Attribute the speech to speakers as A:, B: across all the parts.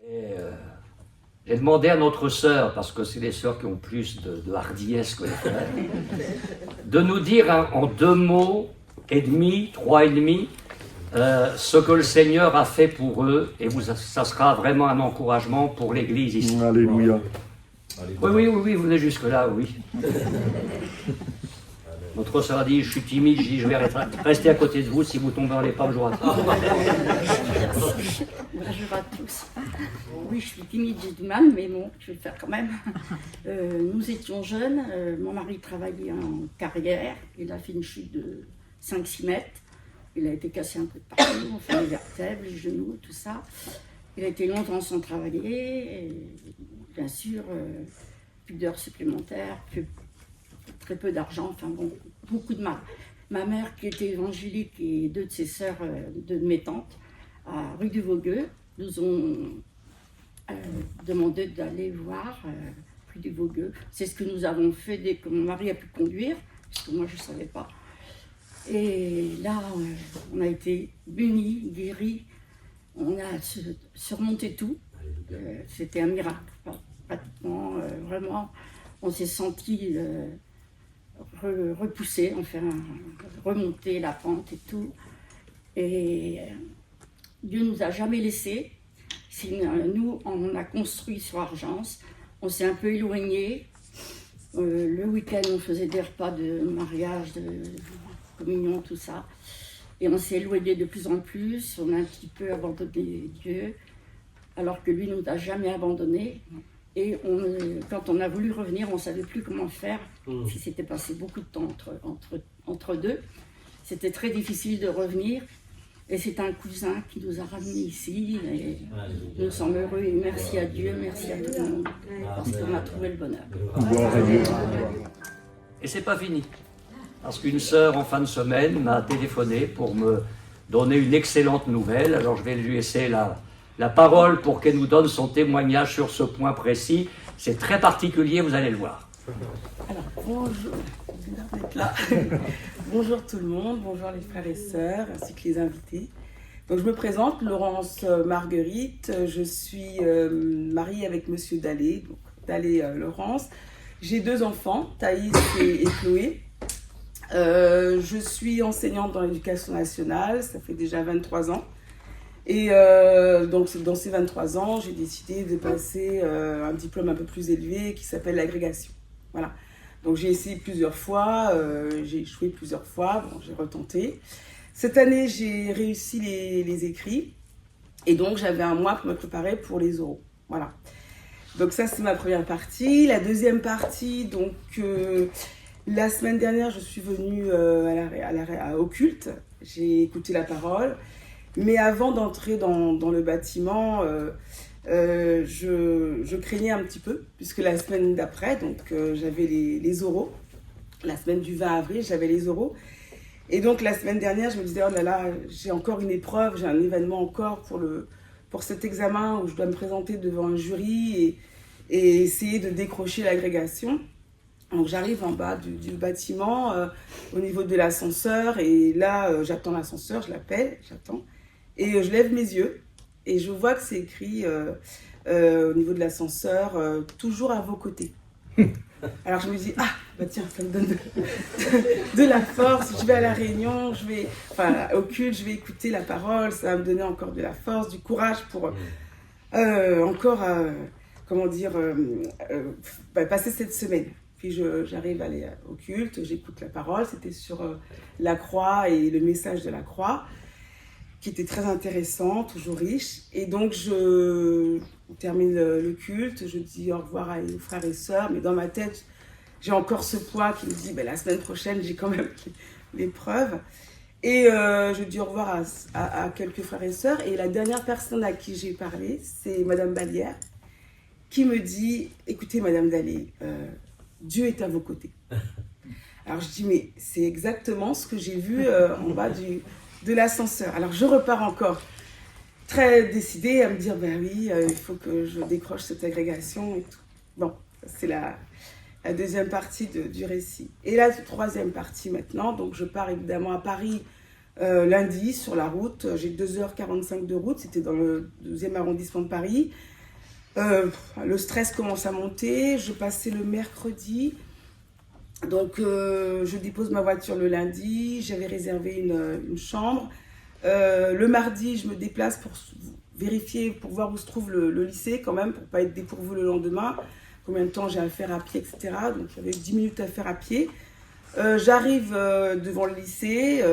A: Et, j'ai demandé à notre sœur, parce que c'est les sœurs qui ont plus de hardiesse que les frères, de nous dire en 2 mots et demi, 3 et demi, ce que le Seigneur a fait pour eux, et ça sera vraiment un encouragement pour l'Église ici.
B: Alléluia.
A: Oui, vous venez jusque-là, oui. Notre sœur a dit, je suis timide, je dis, je vais rester à côté de vous, si vous tombez dans les pommes, je vous rattrape.
C: Bonjour à tous. Oui, je suis timide, j'ai du mal, mais bon, je vais le faire quand même. Nous étions jeunes, mon mari travaillait en carrière, il a fait une chute de 5-6 mètres, il a été cassé un peu de partout, enfin les vertèbres, les genoux, tout ça. Il a été longtemps sans travailler, et bien sûr, plus d'heures supplémentaires, très peu d'argent, enfin bon, beaucoup de mal. Ma mère, qui était évangélique, et 2 de ses sœurs, 2 de mes tantes, à rue du Vogueux, nous ont demandé d'aller voir rue du Vogueux. C'est ce que nous avons fait dès que mon mari a pu conduire, parce que moi je ne savais pas. Et là, on a été bénis, guéris, on a surmonté tout. C'était un miracle, pratiquement, vraiment. On s'est senti repoussé, enfin, remonter la pente et tout. Et Dieu nous a jamais laissés. Nous, on a construit sur Argence. On s'est un peu éloigné. Le week-end, on faisait des repas de mariage, de communion, tout ça. Et on s'est éloigné de plus en plus. On a un petit peu abandonné Dieu, alors que lui ne nous a jamais abandonnés. Et quand on a voulu revenir, on ne savait plus comment faire. Il s'était passé beaucoup de temps entre deux. C'était très difficile de revenir. Et c'est un cousin qui nous a ramenés ici. Et nous sommes heureux et merci à Dieu, merci à tout le monde. Parce qu'on a trouvé le bonheur.
A: Et c'est pas fini. Parce qu'une sœur en fin de semaine m'a téléphoné pour me donner une excellente nouvelle. Alors je vais lui laisser la parole pour qu'elle nous donne son témoignage sur ce point précis. C'est très particulier, vous allez le voir.
D: Alors, bonjour, d'être là. Bonjour tout le monde, bonjour les frères et sœurs, ainsi que les invités. Donc je me présente, Laurence Marguerite, je suis mariée avec Monsieur Dallet, donc Dallet Laurence. J'ai 2 enfants, Thaïs et Chloé. Je suis enseignante dans l'éducation nationale, ça fait déjà 23 ans. Et donc dans ces 23 ans, j'ai décidé de passer un diplôme un peu plus élevé qui s'appelle l'agrégation. Voilà. Donc j'ai essayé plusieurs fois, j'ai échoué plusieurs fois, bon, j'ai retenté. Cette année, j'ai réussi les écrits et donc j'avais un mois pour me préparer pour les oraux. Voilà. Donc ça, c'est ma première partie. La deuxième partie, donc la semaine dernière, je suis venue au culte. J'ai écouté la parole. Mais avant d'entrer dans le bâtiment, je craignais un petit peu, puisque la semaine d'après, donc j'avais les oraux. La semaine du 20 avril, j'avais les oraux. Et donc la semaine dernière, je me disais, oh là là, j'ai encore une épreuve, j'ai un événement encore pour cet examen où je dois me présenter devant un jury et essayer de décrocher l'agrégation. Donc j'arrive en bas du bâtiment, au niveau de l'ascenseur, et là, j'attends l'ascenseur, je l'appelle, j'attends. Et je lève mes yeux et je vois que c'est écrit au niveau de l'ascenseur, toujours à vos côtés. Alors je me dis, ah, bah tiens, ça me donne de la force, je vais à la réunion, au culte, je vais écouter la parole, ça va me donner encore de la force, du courage pour passer cette semaine. Puis j'arrive à aller au culte, j'écoute la parole, c'était sur la croix et le message de la croix, qui était très intéressant, toujours riche. Et donc, je termine le culte, je dis au revoir à nos frères et sœurs, mais dans ma tête, j'ai encore ce poids qui me dit, la semaine prochaine, j'ai quand même l'épreuve. Et je dis au revoir à quelques frères et sœurs. Et la dernière personne à qui j'ai parlé, c'est Madame Ballière, qui me dit, écoutez, Madame Dallet, Dieu est à vos côtés. Alors, je dis, mais c'est exactement ce que j'ai vu en bas de l'ascenseur. Alors je repars encore très décidée à me dire, oui, il faut que je décroche cette agrégation et tout. Bon, c'est la deuxième partie du récit. Et la troisième partie maintenant, donc je pars évidemment à Paris lundi, sur la route, j'ai 2h45 de route, c'était dans le 12e arrondissement de Paris. Le stress commence à monter, je passais le mercredi, donc je dépose ma voiture le lundi, j'avais réservé une chambre. Le mardi, je me déplace pour vérifier, pour voir où se trouve le lycée quand même, pour ne pas être dépourvu le lendemain, combien de temps j'ai à faire à pied, etc. Donc j'avais 10 minutes à faire à pied. J'arrive devant le lycée,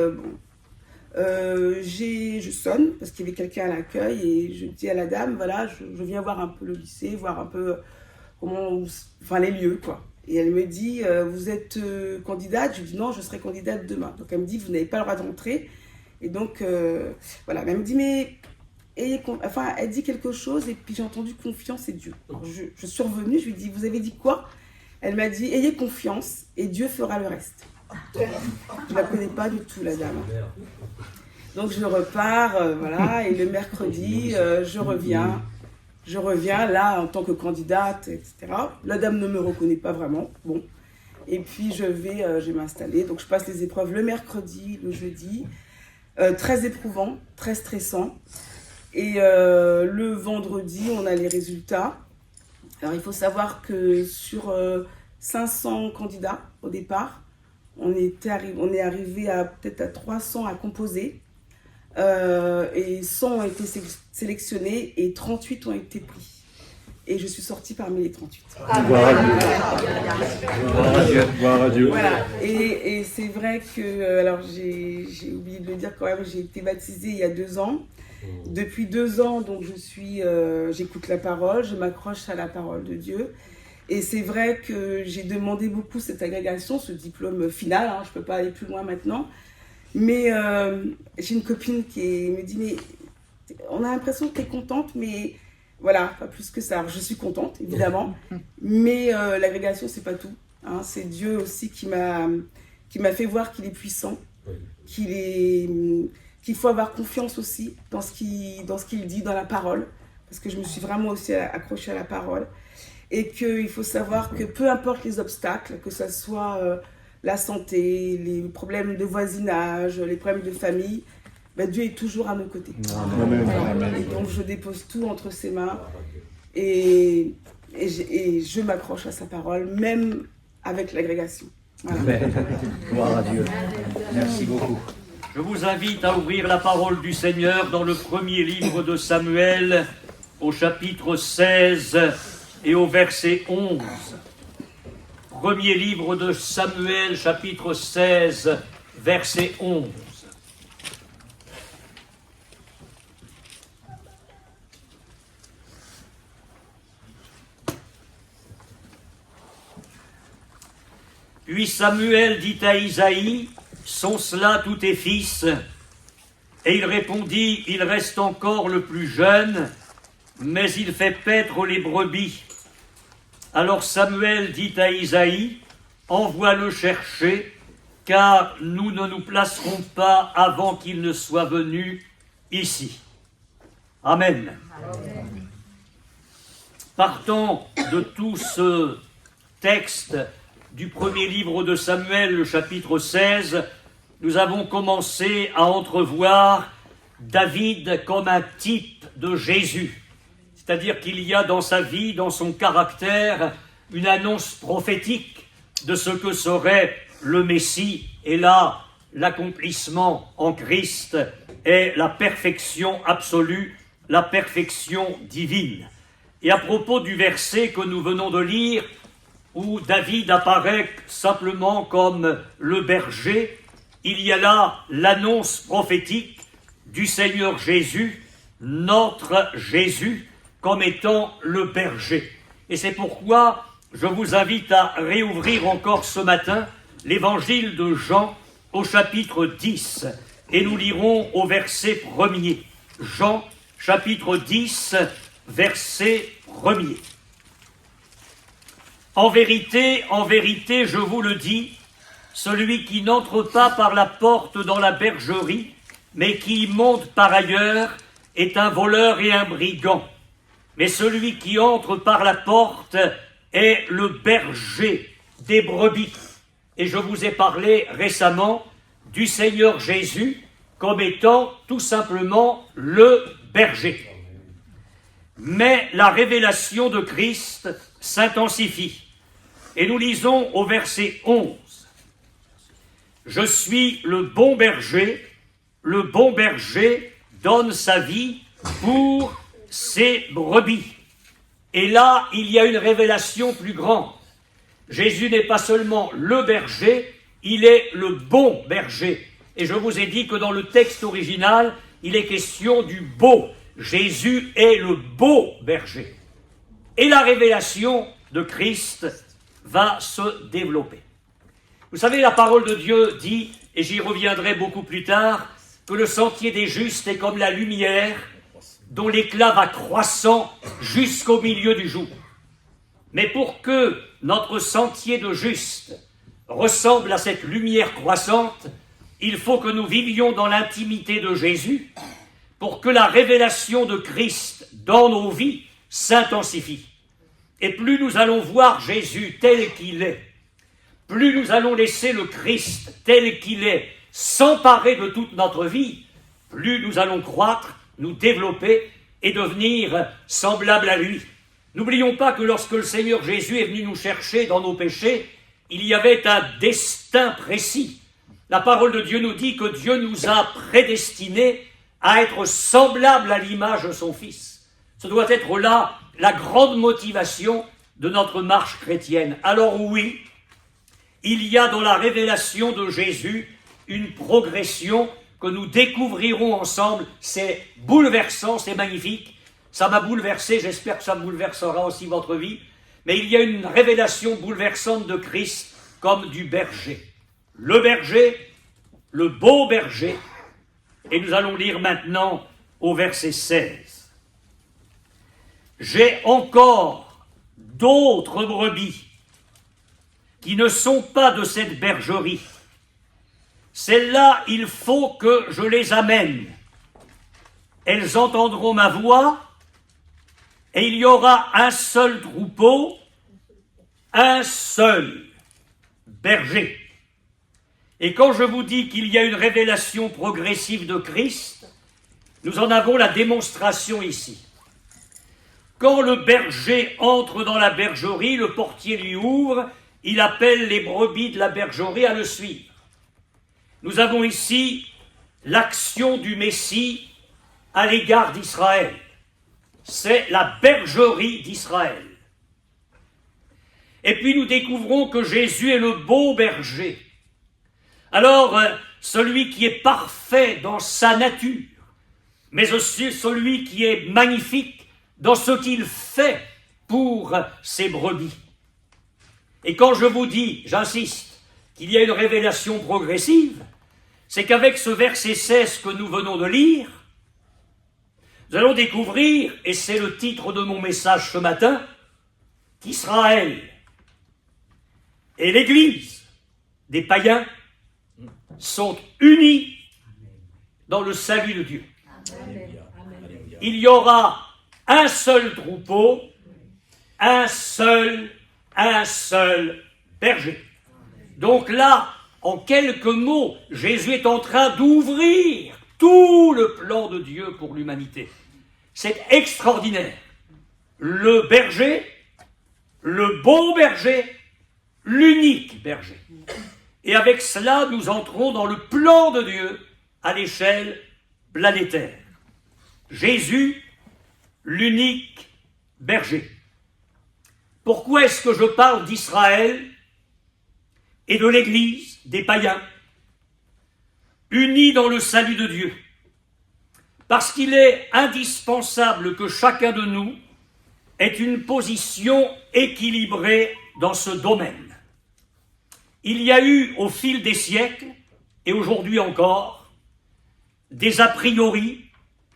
D: je sonne parce qu'il y avait quelqu'un à l'accueil et je dis à la dame, voilà, je viens voir un peu le lycée, voir un peu les lieux, quoi. Et elle me dit, vous êtes candidate? Je lui dis non, je serai candidate demain. Donc elle me dit, vous n'avez pas le droit de rentrer. Et donc, voilà, elle me dit, mais... elle dit quelque chose et puis j'ai entendu confiance et Dieu. Alors, je suis revenue, je lui dis, vous avez dit quoi? Elle m'a dit, ayez confiance et Dieu fera le reste. Je ne la connais pas du tout, la dame. Donc je repars, voilà, et le mercredi, je reviens là en tant que candidate, etc. La dame ne me reconnaît pas vraiment, bon. Et puis je vais m'installer, donc je passe les épreuves le mercredi, le jeudi, très éprouvant, très stressant. Et le vendredi, on a les résultats. Alors il faut savoir que sur 500 candidats au départ, on est arrivé à peut-être à 300 à composer. Et 100 ont été sélectionnés et 38 ont été pris. Et je suis sortie parmi les 38.
B: Gloire à Dieu. Gloire à Dieu.
D: Voilà. Et c'est vrai que, alors j'ai oublié de le dire quand même, j'ai été baptisée il y a 2 ans. Depuis 2 ans, donc j'écoute la parole, je m'accroche à la parole de Dieu. Et c'est vrai que j'ai demandé beaucoup cette agrégation, ce diplôme final, hein, je ne peux pas aller plus loin maintenant. Mais j'ai une copine qui me dit, mais on a l'impression que tu es contente, mais voilà, pas plus que ça. Alors, je suis contente, évidemment, mais l'agrégation, c'est pas tout. Hein. C'est Dieu aussi qui m'a fait voir qu'il est puissant, qu'il faut avoir confiance aussi dans ce qu'il dit dans la parole, parce que je me suis vraiment aussi accrochée à la parole. Et qu'il faut savoir que peu importe les obstacles, que ce soit la santé, les problèmes de voisinage, les problèmes de famille, ben Dieu est toujours à nos côtés.
B: Amen. Amen.
D: Et donc je dépose tout entre ses mains et je m'accroche à sa parole, même avec l'agrégation. Voilà.
A: Amen. Gloire à Dieu. Merci beaucoup. Je vous invite à ouvrir la parole du Seigneur dans le premier livre de Samuel, au chapitre 16 et au verset 11. Premier livre de Samuel, chapitre 16, verset 11. Puis Samuel dit à Isaïe, « Sont cela tous tes fils ?» Et il répondit, « Il reste encore le plus jeune, mais il fait paître les brebis. » Alors Samuel dit à Isaïe, « Envoie-le chercher, car nous ne nous placerons pas avant qu'il ne soit venu ici. » Amen. Amen. Partant de tout ce texte du premier livre de Samuel, le chapitre 16, nous avons commencé à entrevoir David comme un type de Jésus. C'est-à-dire qu'il y a dans sa vie, dans son caractère, une annonce prophétique de ce que serait le Messie. Et là, l'accomplissement en Christ est la perfection absolue, la perfection divine. Et à propos du verset que nous venons de lire, où David apparaît simplement comme le berger, il y a là l'annonce prophétique du Seigneur Jésus, notre Jésus, comme étant le berger. Et c'est pourquoi je vous invite à réouvrir encore ce matin l'évangile de Jean au chapitre 10. Et nous lirons au verset 1er. Jean, chapitre 10, verset 1er. En vérité, je vous le dis, celui qui n'entre pas par la porte dans la bergerie, mais qui y monte par ailleurs, est un voleur et un brigand. Mais celui qui entre par la porte est le berger des brebis. Et je vous ai parlé récemment du Seigneur Jésus comme étant tout simplement le berger. Mais la révélation de Christ s'intensifie. Et nous lisons au verset 11. Je suis le bon berger donne sa vie pour ses brebis. Et là, il y a une révélation plus grande. Jésus n'est pas seulement le berger, il est le bon berger. Et je vous ai dit que dans le texte original, il est question du beau. Jésus est le beau berger. Et la révélation de Christ va se développer. Vous savez, la parole de Dieu dit, et j'y reviendrai beaucoup plus tard, que le sentier des justes est comme la lumière dont l'éclat va croissant jusqu'au milieu du jour. Mais pour que notre sentier de juste ressemble à cette lumière croissante, il faut que nous vivions dans l'intimité de Jésus pour que la révélation de Christ dans nos vies s'intensifie. Et plus nous allons voir Jésus tel qu'il est, plus nous allons laisser le Christ tel qu'il est s'emparer de toute notre vie, plus nous allons croître, nous développer et devenir semblables à lui. N'oublions pas que lorsque le Seigneur Jésus est venu nous chercher dans nos péchés, il y avait un destin précis. La parole de Dieu nous dit que Dieu nous a prédestinés à être semblables à l'image de son Fils. Ce doit être là la grande motivation de notre marche chrétienne. Alors oui, il y a dans la révélation de Jésus une progression que nous découvrirons ensemble. C'est bouleversant, c'est magnifique. Ça m'a bouleversé, j'espère que ça bouleversera aussi votre vie. Mais il y a une révélation bouleversante de Christ comme du berger. Le berger, le beau berger. Et nous allons lire maintenant au verset 16. J'ai encore d'autres brebis qui ne sont pas de cette bergerie. Celles-là, il faut que je les amène. Elles entendront ma voix, et il y aura un seul troupeau, un seul berger. Et quand je vous dis qu'il y a une révélation progressive de Christ, nous en avons la démonstration ici. Quand le berger entre dans la bergerie, le portier lui ouvre, il appelle les brebis de la bergerie à le suivre. Nous avons ici l'action du Messie à l'égard d'Israël. C'est la bergerie d'Israël. Et puis nous découvrons que Jésus est le beau berger. Alors, celui qui est parfait dans sa nature, mais aussi celui qui est magnifique dans ce qu'il fait pour ses brebis. Et quand je vous dis, j'insiste, qu'il y a une révélation progressive, c'est qu'avec ce verset 16 que nous venons de lire, nous allons découvrir, et c'est le titre de mon message ce matin, qu'Israël et l'Église des païens sont unis dans le salut de Dieu. Il y aura un seul troupeau, un seul berger. Donc là, en quelques mots, Jésus est en train d'ouvrir tout le plan de Dieu pour l'humanité. C'est extraordinaire. Le berger, le bon berger, l'unique berger. Et avec cela, nous entrons dans le plan de Dieu à l'échelle planétaire. Jésus, l'unique berger. Pourquoi est-ce que je parle d'Israël et de l'Église des païens, unis dans le salut de Dieu? Parce qu'il est indispensable que chacun de nous ait une position équilibrée dans ce domaine. Il y a eu au fil des siècles, et aujourd'hui encore, des a priori,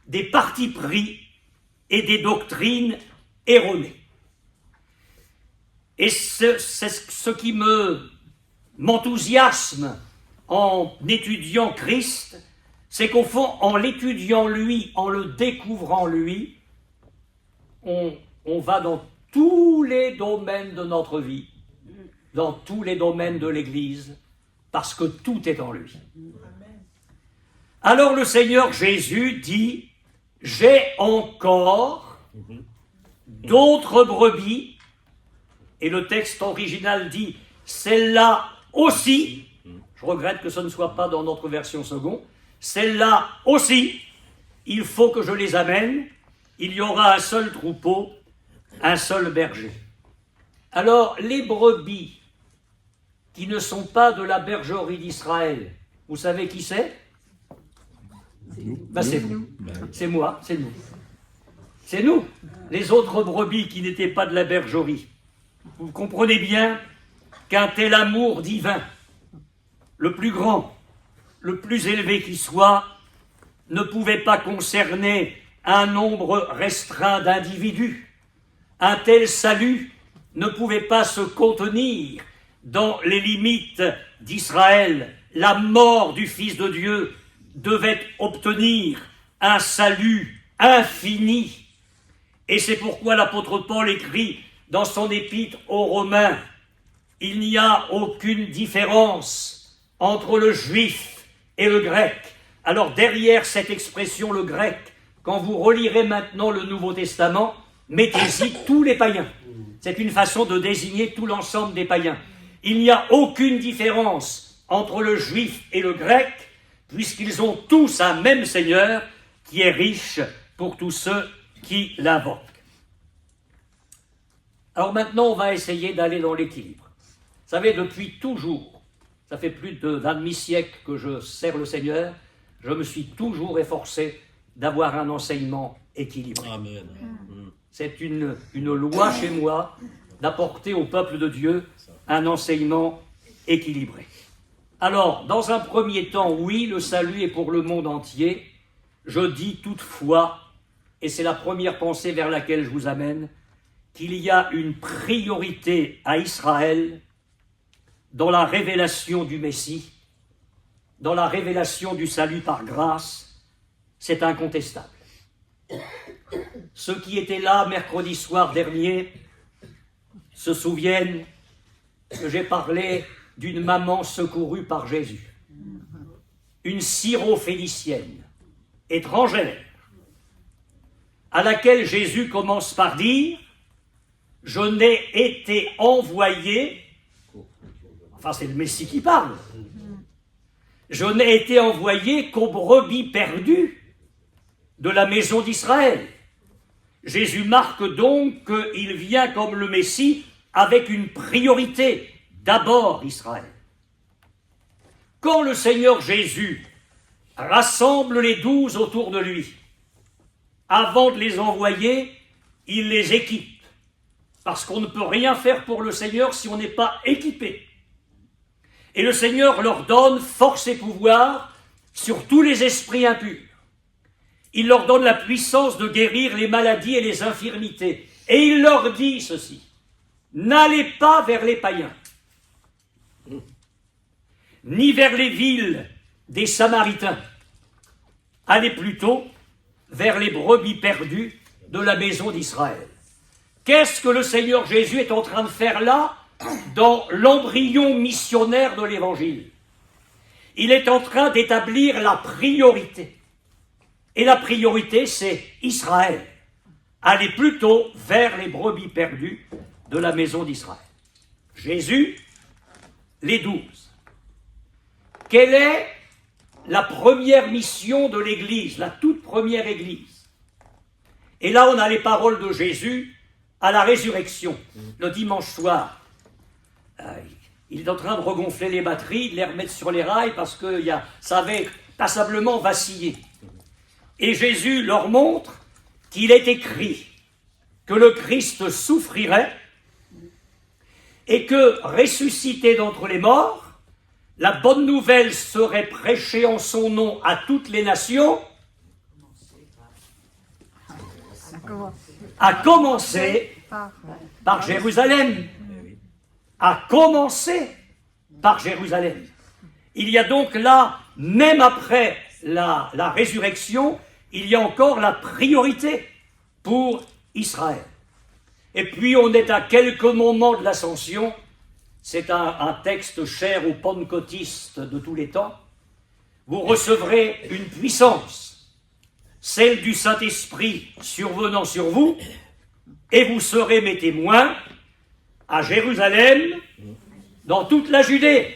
A: des partis pris et des doctrines erronées. Et c'est ce qui m'enthousiasme en étudiant Christ, c'est qu'au fond, en l'étudiant lui, en le découvrant lui, on va dans tous les domaines de notre vie, dans tous les domaines de l'Église, parce que tout est en lui. Alors le Seigneur Jésus dit, j'ai encore d'autres brebis, et le texte original dit, celle-là aussi, je regrette que ce ne soit pas dans notre version seconde, celle-là aussi, il faut que je les amène, il y aura un seul troupeau, un seul berger. Alors, les brebis qui ne sont pas de la bergerie d'Israël, vous savez qui c'est? Ben, c'est vous, c'est moi, c'est nous. C'est nous, les autres brebis qui n'étaient pas de la bergerie. Vous comprenez bien qu'un tel amour divin, le plus grand, le plus élevé qui soit, ne pouvait pas concerner un nombre restreint d'individus. Un tel salut ne pouvait pas se contenir dans les limites d'Israël. La mort du Fils de Dieu devait obtenir un salut infini. Et c'est pourquoi l'apôtre Paul écrit dans son épître aux Romains, il n'y a aucune différence entre le juif et le grec. Alors derrière cette expression, le grec, quand vous relirez maintenant le Nouveau Testament, mettez-y tous les païens. C'est une façon de désigner tout l'ensemble des païens. Il n'y a aucune différence entre le juif et le grec, puisqu'ils ont tous un même Seigneur qui est riche pour tous ceux qui l'invoquent. Alors maintenant, on va essayer d'aller dans l'équilibre. Vous savez, depuis toujours, ça fait plus d'un demi-siècle que je sers le Seigneur, je me suis toujours efforcé d'avoir un enseignement équilibré.
B: Amen.
A: C'est une loi chez moi d'apporter au peuple de Dieu un enseignement équilibré. Alors, dans un premier temps, oui, le salut est pour le monde entier. Je dis toutefois, et c'est la première pensée vers laquelle je vous amène, qu'il y a une priorité à Israël dans la révélation du Messie, dans la révélation du salut par grâce, c'est incontestable. Ceux qui étaient là mercredi soir dernier se souviennent que j'ai parlé d'une maman secourue par Jésus, une syrophénicienne, étrangère, à laquelle Jésus commence par dire « Je n'ai été envoyé », enfin c'est le Messie qui parle, « Je n'ai été envoyé qu'aux brebis perdues de la maison d'Israël ». Jésus marque donc qu'il vient comme le Messie avec une priorité, d'abord Israël. Quand le Seigneur Jésus rassemble les 12 autour de lui, avant de les envoyer, il les équipe. Parce qu'on ne peut rien faire pour le Seigneur si on n'est pas équipé. Et le Seigneur leur donne force et pouvoir sur tous les esprits impurs. Il leur donne la puissance de guérir les maladies et les infirmités. Et il leur dit ceci, n'allez pas vers les païens, ni vers les villes des Samaritains. Allez plutôt vers les brebis perdues de la maison d'Israël. Qu'est-ce que le Seigneur Jésus est en train de faire là, dans l'embryon missionnaire de l'Évangile? Il est en train d'établir la priorité. Et la priorité, c'est Israël. Allez plutôt vers les brebis perdues de la maison d'Israël. Jésus, les 12. Quelle est la première mission de l'Église, la toute première Église? Et là, on a les paroles de Jésus à la résurrection, le dimanche soir. Il est en train de regonfler les batteries, de les remettre sur les rails parce que ça avait passablement vacillé. Et Jésus leur montre qu'il est écrit que le Christ souffrirait et que, ressuscité d'entre les morts, la bonne nouvelle serait prêchée en son nom à toutes les nations, à commencer par Jérusalem. À commencer par Jérusalem. Il y a donc là, même après la résurrection, il y a encore la priorité pour Israël. Et puis on est à quelques moments de l'ascension, c'est un texte cher aux pentecôtistes de tous les temps, vous recevrez une puissance, celle du Saint-Esprit survenant sur vous, et vous serez mes témoins à Jérusalem, dans toute la Judée.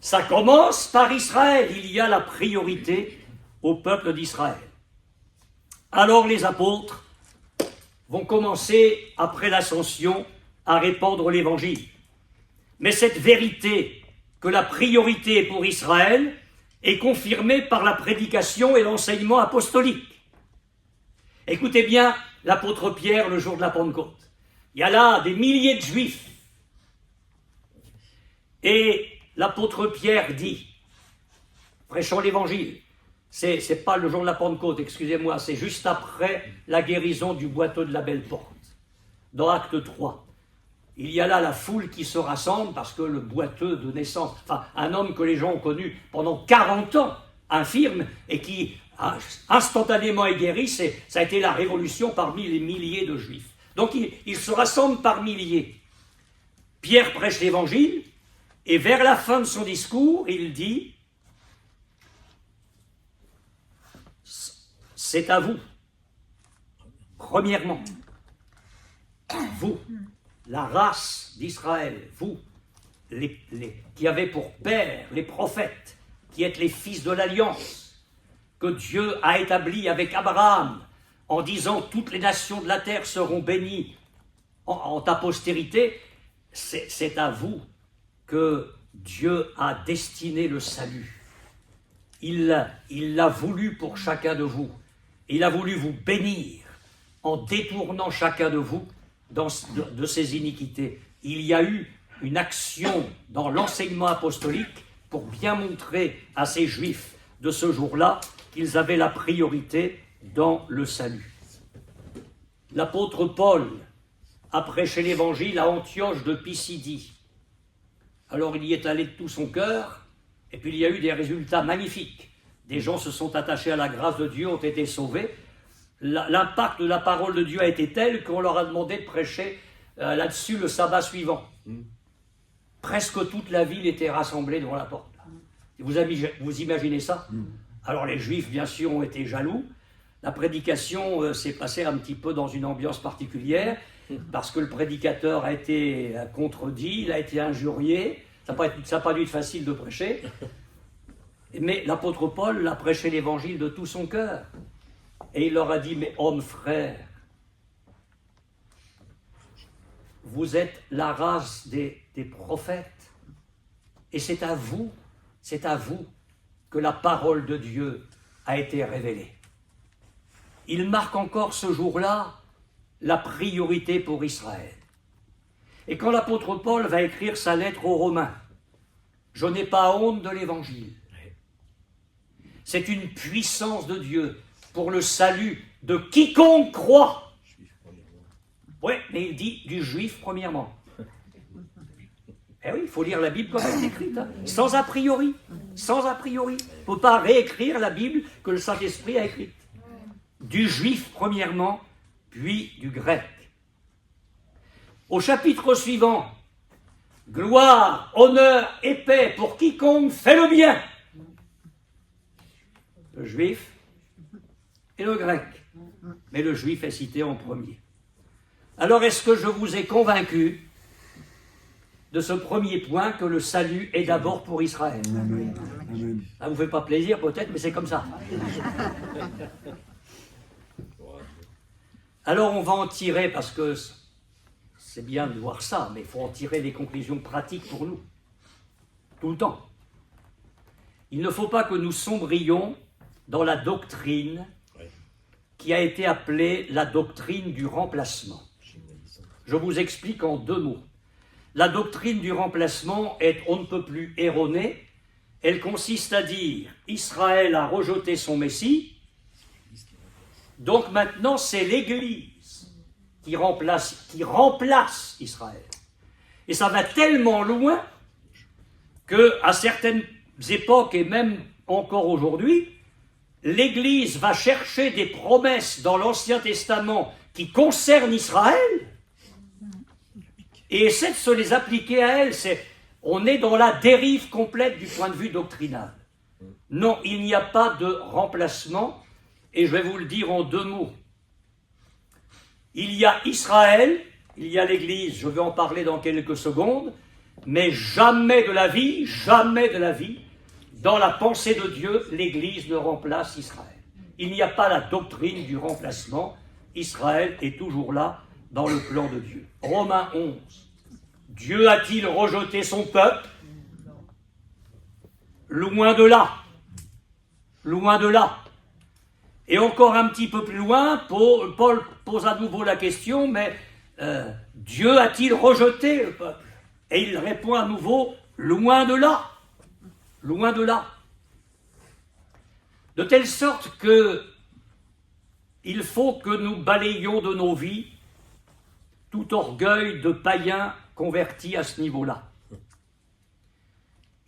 A: Ça commence par Israël. Il y a la priorité au peuple d'Israël. Alors les apôtres vont commencer, après l'ascension, à répandre l'évangile. Mais cette vérité, que la priorité est pour Israël, est confirmée par la prédication et l'enseignement apostolique. Écoutez bien l'apôtre Pierre le jour de la Pentecôte. Il y a là des milliers de Juifs. Et l'apôtre Pierre dit, prêchant l'évangile, c'est pas le jour de la Pentecôte, excusez-moi, c'est juste après la guérison du boiteux de la Belle Porte, dans Acte 3. Il y a là la foule qui se rassemble parce que le boiteux de naissance, enfin un homme que les gens ont connu pendant 40 ans, infirme, et qui instantanément est guéri, ça a été la révolution parmi les milliers de Juifs. Donc ils se rassemblent par milliers. Pierre prêche l'évangile, et vers la fin de son discours, il dit « C'est à vous, premièrement, vous, la race d'Israël, vous, qui avez pour père les prophètes, qui êtes les fils de l'alliance, que Dieu a établi avec Abraham, en disant « Toutes les nations de la terre seront bénies en ta postérité », c'est à vous que Dieu a destiné le salut. Il l'a voulu pour chacun de vous. Il a voulu vous bénir en détournant chacun de vous de ses iniquités. Il y a eu une action dans l'enseignement apostolique pour bien montrer à ces Juifs de ce jour-là qu'ils avaient la priorité dans le salut. L'apôtre Paul a prêché l'évangile à Antioche de Pisidie. Alors il y est allé de tout son cœur, et puis il y a eu des résultats magnifiques. Des gens se sont attachés à la grâce de Dieu, ont été sauvés. L'impact de la parole de Dieu a été tel qu'on leur a demandé de prêcher là-dessus le sabbat suivant. Presque toute la ville était rassemblée devant la porte. Vous imaginez ça? Alors les Juifs, bien sûr, ont été jaloux. La prédication s'est passée un petit peu dans une ambiance particulière, parce que le prédicateur a été contredit, il a été injurié. Ça n'a pas dû être facile de prêcher. Mais l'apôtre Paul a prêché l'évangile de tout son cœur. Et il leur a dit, mais hommes frères, vous êtes la race des prophètes. Et c'est à vous que la parole de Dieu a été révélée. Il marque encore ce jour-là la priorité pour Israël. Et quand l'apôtre Paul va écrire sa lettre aux Romains, je n'ai pas honte de l'évangile. C'est une puissance de Dieu pour le salut de quiconque croit. Oui, mais il dit du juif premièrement. Eh oui, il faut lire la Bible comme elle est écrite, hein, sans a priori. Sans a priori. Il ne faut pas réécrire la Bible que le Saint-Esprit a écrite. Du juif premièrement, puis du grec. Au chapitre suivant, gloire, honneur et paix pour quiconque fait le bien. Le juif et le grec. Mais le juif est cité en premier. Alors est-ce que je vous ai convaincu de ce premier point que le salut est d'abord pour Israël? Ça ne vous fait pas plaisir peut-être, mais c'est comme ça. Alors on va en tirer, parce que c'est bien de voir ça, mais il faut en tirer des conclusions pratiques pour nous. Tout le temps. Il ne faut pas que nous sombrions dans la doctrine qui a été appelée la doctrine du remplacement. Je vous explique en 2 mots. La doctrine du remplacement est on ne peut plus erronée. Elle consiste à dire Israël a rejeté son Messie, donc maintenant c'est l'Église qui remplace Israël. Et ça va tellement loin qu'à certaines époques et même encore aujourd'hui, l'Église va chercher des promesses dans l'Ancien Testament qui concernent Israël et essaie de se les appliquer à elle. On est dans la dérive complète du point de vue doctrinal. Non, il n'y a pas de remplacement, et je vais vous le dire en 2 mots. Il y a Israël, il y a l'Église, je vais en parler dans quelques secondes, mais jamais de la vie, dans la pensée de Dieu, l'Église ne remplace Israël. Il n'y a pas la doctrine du remplacement. Israël est toujours là dans le plan de Dieu. Romains 11. Dieu a-t-il rejeté son peuple? Loin de là. Loin de là. Et encore un petit peu plus loin, Paul pose à nouveau la question, mais Dieu a-t-il rejeté le peuple? Et il répond à nouveau, loin de là. Loin de là. De telle sorte que il faut que nous balayions de nos vies tout orgueil de païens convertis à ce niveau-là.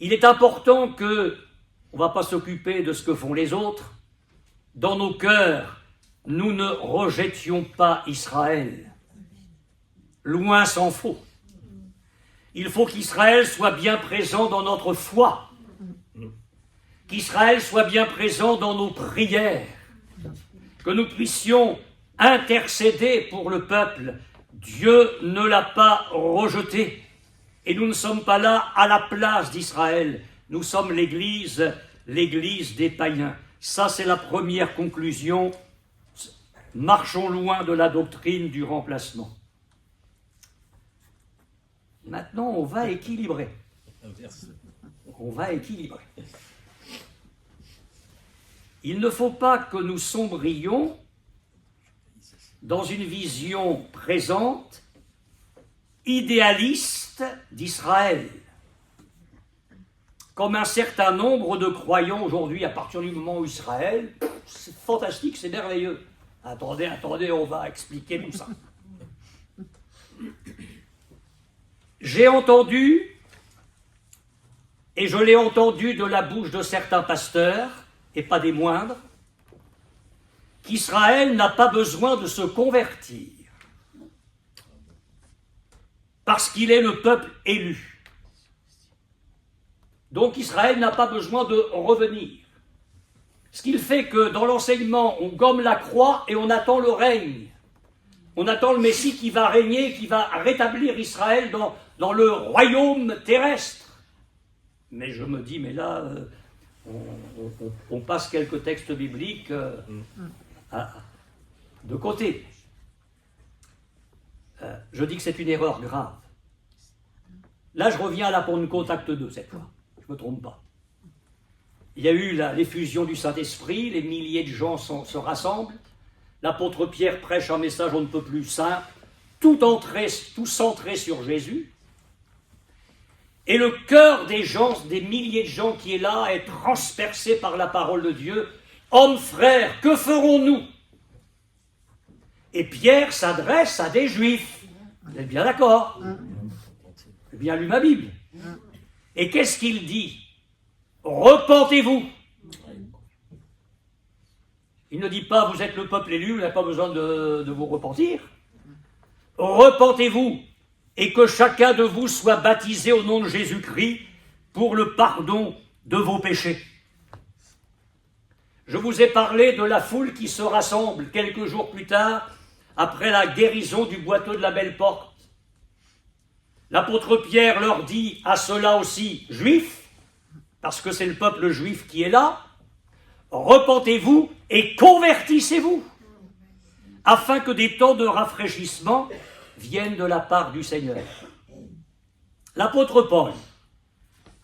A: Il est important que, on ne va pas s'occuper de ce que font les autres, dans nos cœurs, nous ne rejettions pas Israël. Loin s'en faut. Il faut qu'Israël soit bien présent dans notre foi, qu'Israël soit bien présent dans nos prières, que nous puissions intercéder pour le peuple. Dieu ne l'a pas rejeté. Et nous ne sommes pas là à la place d'Israël. Nous sommes l'Église des païens. Ça, c'est la première conclusion. Marchons loin de la doctrine du remplacement. Maintenant, on va équilibrer. On va équilibrer. Il ne faut pas que nous sombrions dans une vision présente, idéaliste d'Israël. Comme un certain nombre de croyants aujourd'hui, à partir du moment où Israël, c'est fantastique, c'est merveilleux. Attendez, on va expliquer tout ça. J'ai entendu, et je l'ai entendu de la bouche de certains pasteurs, et pas des moindres, qu'Israël n'a pas besoin de se convertir, parce qu'il est le peuple élu. Donc Israël n'a pas besoin de revenir. Ce qui fait que dans l'enseignement, on gomme la croix et on attend le règne. On attend le Messie qui va régner, qui va rétablir Israël dans le royaume terrestre. Mais je me dis, mais là, on passe quelques textes bibliques de côté. Je dis que c'est une erreur grave. Là, je reviens à la Pentecôte acte 2 cette fois. Je ne me trompe pas. Il y a eu l'effusion du Saint-Esprit, les milliers de gens se rassemblent. L'apôtre Pierre prêche un message on ne peut plus simple, tout centré sur Jésus. Et le cœur des gens, des milliers de gens qui est là, est transpercé par la parole de Dieu. Hommes, frères, que ferons-nous? Et Pierre s'adresse à des Juifs. Vous êtes bien d'accord? J'ai bien lu ma Bible. Et qu'est-ce qu'il dit? Repentez-vous. Il ne dit pas, vous êtes le peuple élu, vous n'avez pas besoin de vous repentir. Repentez-vous et que chacun de vous soit baptisé au nom de Jésus-Christ pour le pardon de vos péchés. Je vous ai parlé de la foule qui se rassemble quelques jours plus tard, après la guérison du boiteux de la Belle Porte. L'apôtre Pierre leur dit à ceux-là aussi, juifs, parce que c'est le peuple juif qui est là, repentez-vous et convertissez-vous, afin que des temps de rafraîchissement viennent de la part du Seigneur. L'apôtre Paul,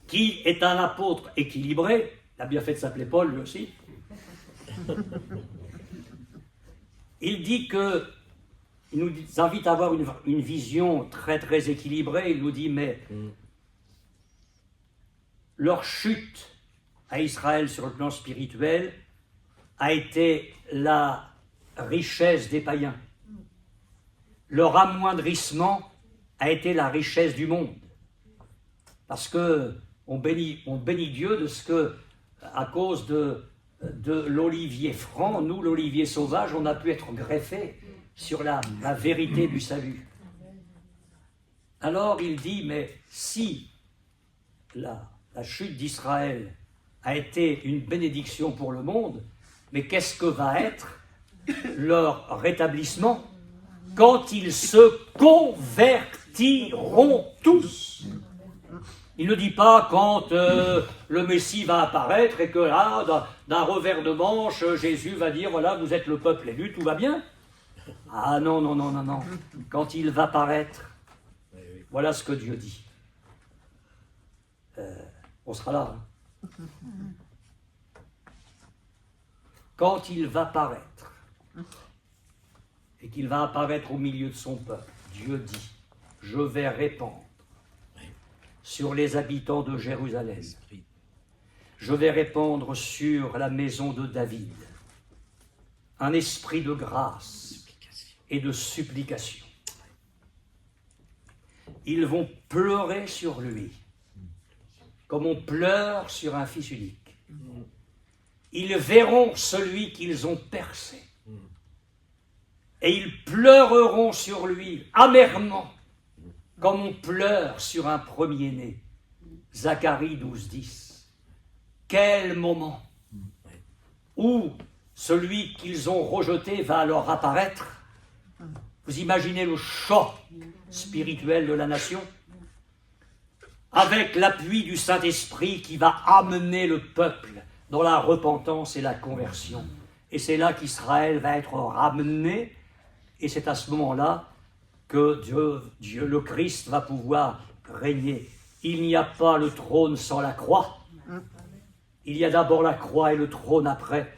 A: qui est un apôtre équilibré, il a bien fait de s'appeler Paul lui aussi, il dit que, il nous invite à avoir une vision très très équilibrée, il nous dit mais leur chute à Israël sur le plan spirituel a été la richesse des païens. Leur amoindrissement a été la richesse du monde. Parce que on bénit Dieu de ce que, à cause de l'olivier franc, nous, l'olivier sauvage, on a pu être greffés sur la vérité du salut. Alors il dit, mais si la chute d'Israël a été une bénédiction pour le monde, mais qu'est-ce que va être leur rétablissement quand ils se convertiront tous? Il ne dit pas quand le Messie va apparaître et que là, d'un revers de manche, Jésus va dire, voilà, vous êtes le peuple élu, tout va bien. Ah non, non, non, non, non. Quand il va paraître, voilà ce que Dieu dit. On sera là. Quand il va paraître, et qu'il va apparaître au milieu de son peuple, Dieu dit, je vais répandre sur les habitants de Jérusalem, je vais répandre sur la maison de David un esprit de grâce et de supplication. Ils vont pleurer sur lui, comme on pleure sur un fils unique. Ils verront celui qu'ils ont percé, et ils pleureront sur lui amèrement, comme on pleure sur un premier-né. Zacharie 12:10. Quel moment où celui qu'ils ont rejeté va alors apparaître. Vous imaginez le choc spirituel de la nation, avec l'appui du Saint-Esprit qui va amener le peuple dans la repentance et la conversion. Et c'est là qu'Israël va être ramené, et c'est à ce moment-là que Dieu, le Christ, va pouvoir régner. Il n'y a pas le trône sans la croix. Il y a d'abord la croix et le trône après.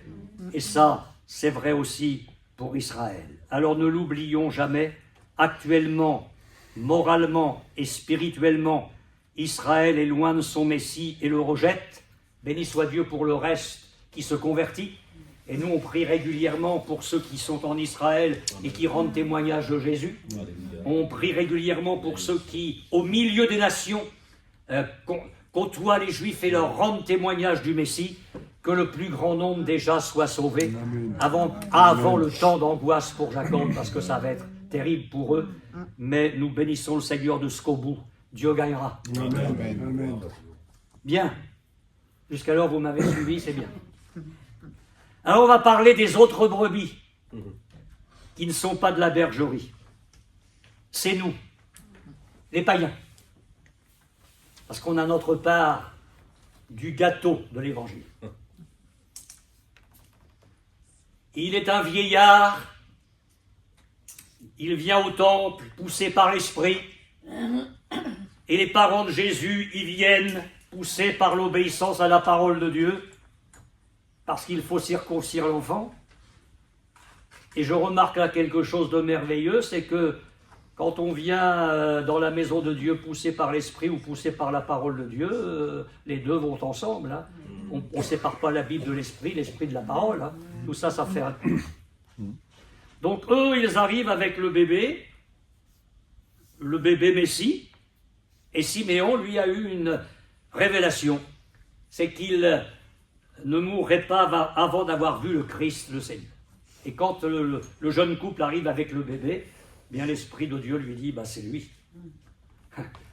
A: Et ça, c'est vrai aussi pour Israël. Alors ne l'oublions jamais, actuellement, moralement et spirituellement, Israël est loin de son Messie et le rejette. Béni soit Dieu pour le reste qui se convertit. Et nous, on prie régulièrement pour ceux qui sont en Israël et qui rendent témoignage de Jésus. On prie régulièrement pour ceux qui, au milieu des nations, côtoient les Juifs et leur rendent témoignage du Messie. Que le plus grand nombre déjà soit sauvé avant le temps d'angoisse pour Jacob, parce que ça va être terrible pour eux. Mais nous bénissons le Seigneur de ce qu'au bout, Dieu gagnera.
B: Amen.
A: Bien. Jusqu'alors, vous m'avez suivi, c'est bien. Alors, on va parler des autres brebis qui ne sont pas de la bergerie. C'est nous, les païens. Parce qu'on a notre part du gâteau de l'Évangile. Il est un vieillard, il vient au temple poussé par l'Esprit, et les parents de Jésus y viennent poussés par l'obéissance à la parole de Dieu, parce qu'il faut circoncire l'enfant. Et je remarque là quelque chose de merveilleux, c'est que quand on vient dans la maison de Dieu poussé par l'Esprit ou poussé par la parole de Dieu, les deux vont ensemble. Hein. On ne sépare pas la Bible de l'Esprit de la parole. Hein. Tout ça, ça fait un... Donc eux, ils arrivent avec le bébé Messie, et Siméon, lui, a eu une révélation. C'est qu'il ne mourrait pas avant d'avoir vu le Christ, le Seigneur. Et quand le jeune couple arrive avec le bébé, bien l'Esprit de Dieu lui dit, bah c'est lui.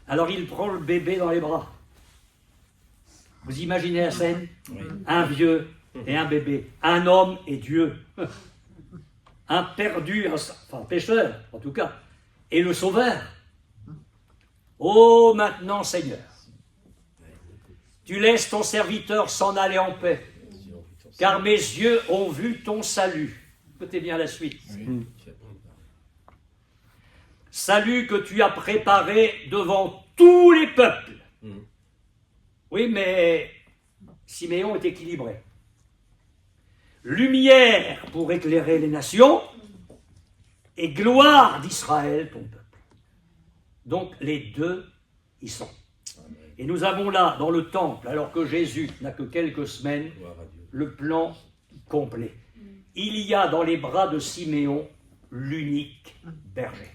A: Alors il prend le bébé dans les bras. Vous imaginez la scène? Un vieux et un bébé, un homme et Dieu. Un perdu, enfin pécheur en tout cas, et le sauveur. Oh maintenant Seigneur, tu laisses ton serviteur s'en aller en paix, car mes yeux ont vu ton salut. Écoutez bien la suite. Salut que tu as préparé devant tous les peuples. Oui, mais Siméon est équilibré. Lumière pour éclairer les nations et gloire d'Israël, ton peuple. Donc les deux y sont. Et nous avons là, dans le temple, alors que Jésus n'a que quelques semaines, le plan complet. Il y a dans les bras de Siméon l'unique berger.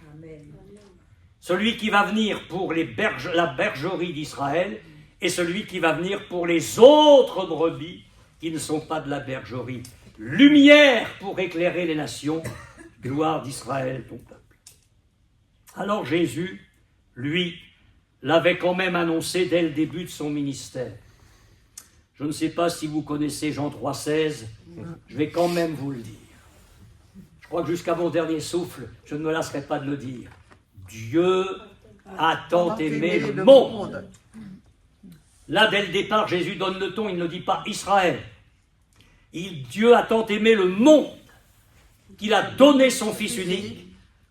A: Celui qui va venir pour la bergerie d'Israël et celui qui va venir pour les autres brebis qui ne sont pas de la bergerie. Lumière pour éclairer les nations, gloire d'Israël, ton peuple. Alors Jésus, lui, l'avait quand même annoncé dès le début de son ministère. Je ne sais pas si vous connaissez Jean 3,16, je vais quand même vous le dire. Je crois que jusqu'à mon dernier souffle, je ne me lasserai pas de le dire. Dieu a tant aimé le monde. Là, dès le départ, Jésus donne le ton, il ne dit pas Israël. Dieu a tant aimé le monde qu'il a donné son Fils unique,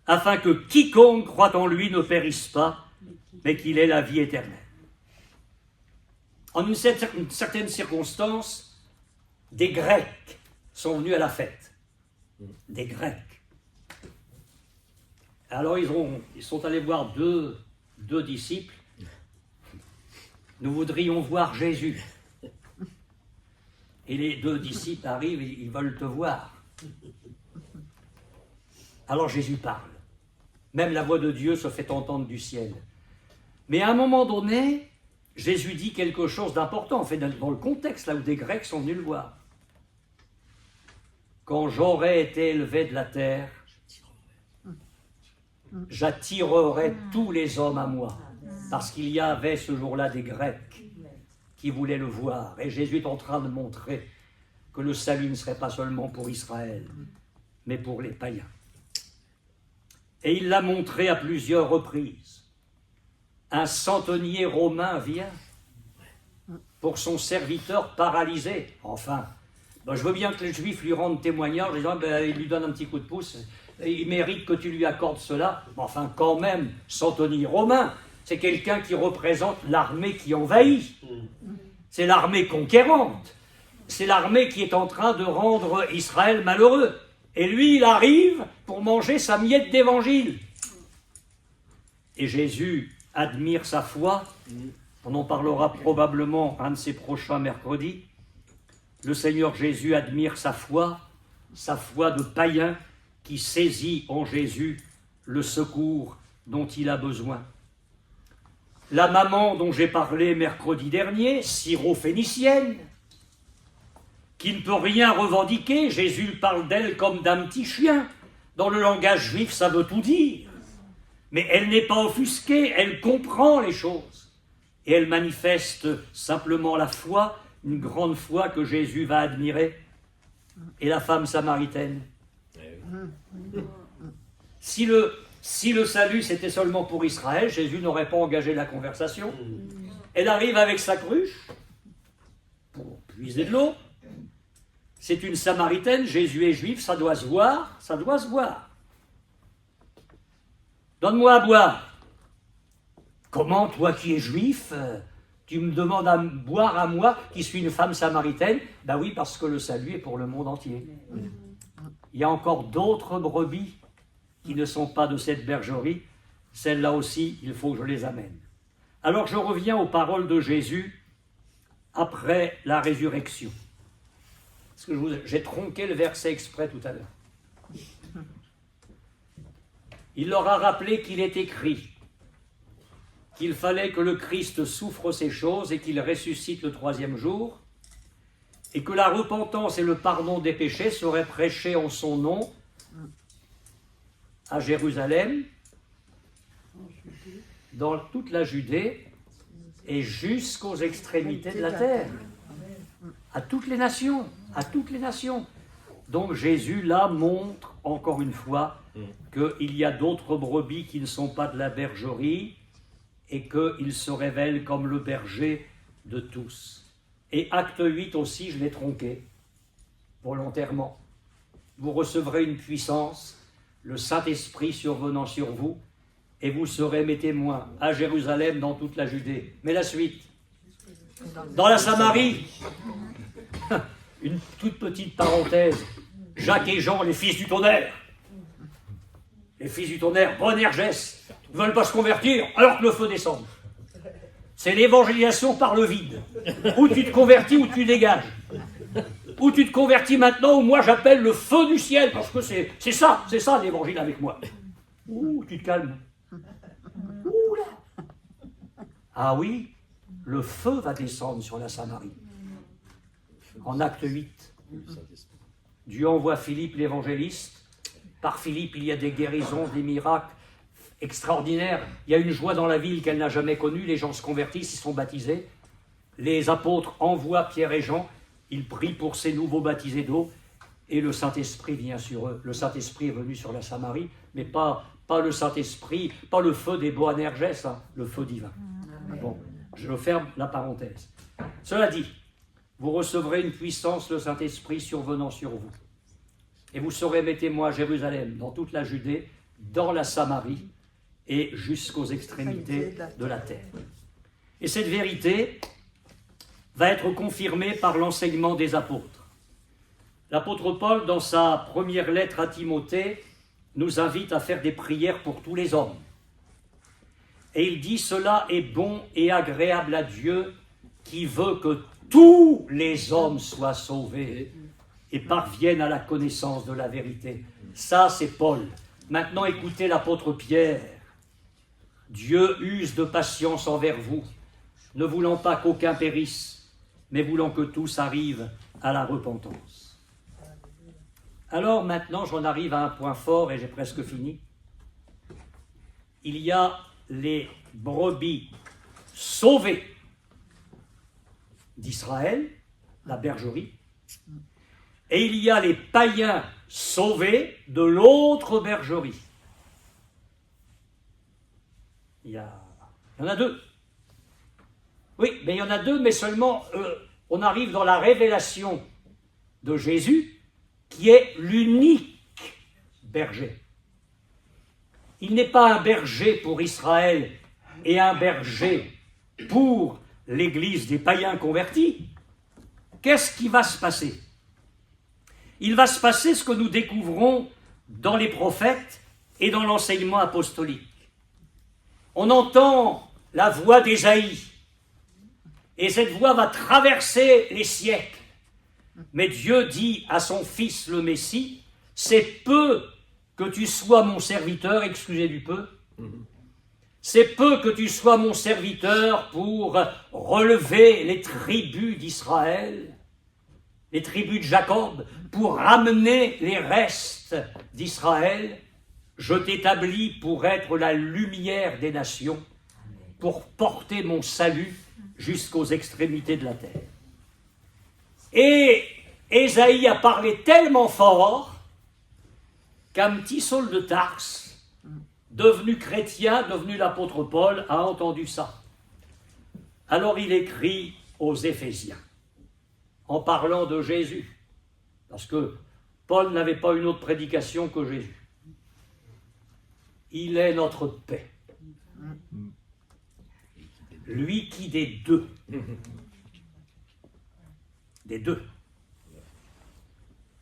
A: afin que quiconque croit en lui ne périsse pas, mais qu'il ait la vie éternelle. En une certaine circonstance, des Grecs sont venus à la fête. Des Grecs. Alors ils sont allés voir deux disciples. Nous voudrions voir Jésus. Et les deux disciples arrivent et ils veulent te voir. Alors Jésus parle. Même la voix de Dieu se fait entendre du ciel. Mais à un moment donné, Jésus dit quelque chose d'important, en fait, dans le contexte là où des Grecs sont venus le voir. Quand j'aurai été élevé de la terre, j'attirerai tous les hommes à moi. Parce qu'il y avait ce jour-là des Grecs qui voulaient le voir. Et Jésus est en train de montrer que le salut ne serait pas seulement pour Israël, mais pour les païens. Et il l'a montré à plusieurs reprises. Un centenier romain vient pour son serviteur paralysé. Enfin, je veux bien que les Juifs lui rendent témoignage, en disant, il lui donne un petit coup de pouce, il mérite que tu lui accordes cela. Mais enfin, quand même, centenier romain, c'est quelqu'un qui représente l'armée qui envahit. C'est l'armée conquérante. C'est l'armée qui est en train de rendre Israël malheureux. Et lui, il arrive pour manger sa miette d'évangile. Et Jésus admire sa foi. On en parlera probablement un de ses prochains mercredis. Le Seigneur Jésus admire sa foi de païen qui saisit en Jésus le secours dont il a besoin. La maman dont j'ai parlé mercredi dernier, syro-phénicienne, qui ne peut rien revendiquer, Jésus parle d'elle comme d'un petit chien. Dans le langage juif, ça veut tout dire. Mais elle n'est pas offusquée, elle comprend les choses. Et elle manifeste simplement la foi, une grande foi que Jésus va admirer. Et la femme samaritaine. Si le salut c'était seulement pour Israël, Jésus n'aurait pas engagé la conversation. Elle arrive avec sa cruche pour puiser de l'eau. C'est une Samaritaine, Jésus est juif, ça doit se voir, ça doit se voir. Donne-moi à boire. Comment, toi qui es juif, tu me demandes à boire à moi, qui suis une femme samaritaine? Ben oui, parce que le salut est pour le monde entier. Il y a encore d'autres brebis qui ne sont pas de cette bergerie. Celles-là aussi, il faut que je les amène. Alors je reviens aux paroles de Jésus après la résurrection. Parce que j'ai tronqué le verset exprès tout à l'heure. Il leur a rappelé qu'il est écrit qu'il fallait que le Christ souffre ces choses et qu'il ressuscite le troisième jour, et que la repentance et le pardon des péchés seraient prêchés en son nom à Jérusalem, dans toute la Judée et jusqu'aux extrémités de la terre, à toutes les nations, à toutes les nations. Donc Jésus là montre encore une fois qu'il y a d'autres brebis qui ne sont pas de la bergerie et qu'il se révèle comme le berger de tous. Et acte 8 aussi, je l'ai tronqué volontairement. Vous recevrez une puissance, le Saint-Esprit survenant sur vous, et vous serez mes témoins à Jérusalem, dans toute la Judée. Mais la suite, dans la Samarie, une toute petite parenthèse, Jacques et Jean, les fils du tonnerre. Les fils du tonnerre, Boanerges, ne veulent pas se convertir alors que le feu descend. C'est l'évangélisation par le vide. Ou tu te convertis ou tu dégages. Ou tu te convertis maintenant, ou moi j'appelle le feu du ciel, parce que c'est ça l'évangile avec moi. Ouh, tu te calmes. Ouh là. Ah oui, le feu va descendre sur la Samarie. En acte 8, Dieu envoie Philippe l'évangéliste. Par Philippe, il y a des guérisons, des miracles extraordinaires. Il y a une joie dans la ville qu'elle n'a jamais connue. Les gens se convertissent, ils sont baptisés. les apôtres envoient Pierre et Jean, ils prient pour ces nouveaux baptisés d'eau, et le Saint-Esprit vient sur eux. Le Saint-Esprit est venu sur la Samarie, mais pas le Saint-Esprit, pas le feu des Boanerges, hein, le feu divin. Bon, je ferme la parenthèse. Cela dit, vous recevrez une puissance, le Saint-Esprit survenant sur vous. Et vous serez mes témoins à Jérusalem, dans toute la Judée, dans la Samarie et jusqu'aux extrémités de la terre. Et cette vérité va être confirmée par l'enseignement des apôtres. L'apôtre Paul, dans sa première lettre à Timothée, nous invite à faire des prières pour tous les hommes. Et il dit, cela est bon et agréable à Dieu qui veut que tous les hommes soient sauvés et parviennent à la connaissance de la vérité. Ça, c'est Paul. Maintenant, écoutez l'apôtre Pierre. Dieu use de patience envers vous, ne voulant pas qu'aucun périsse, mais voulant que tous arrivent à la repentance. Alors maintenant, j'en arrive à un point fort et j'ai presque fini. Il y a les brebis sauvées d'Israël, la bergerie, et il y a les païens sauvés de l'autre bergerie. Il y en a deux. Oui, mais il y en a deux, mais seulement on arrive dans la révélation de Jésus, qui est l'unique berger. Il n'est pas un berger pour Israël et un berger pour l'Église des païens convertis. Qu'est-ce qui va se passer? Il va se passer ce que nous découvrons dans les prophètes et dans l'enseignement apostolique. On entend la voix d'Ésaïe, et cette voix va traverser les siècles. Mais Dieu dit à son Fils le Messie, c'est peu que tu sois mon serviteur, excusez du peu, c'est peu que tu sois mon serviteur pour relever les tribus d'Israël, les tribus de Jacob, pour ramener les restes d'Israël. Je t'établis pour être la lumière des nations, pour porter mon salut jusqu'aux extrémités de la terre. Et Ésaïe a parlé tellement fort qu'un petit Saul de Tarse, devenu chrétien, devenu l'apôtre Paul, a entendu ça. Alors il écrit aux Éphésiens, en parlant de Jésus, parce que Paul n'avait pas une autre prédication que Jésus. Il est notre paix. Lui qui des deux,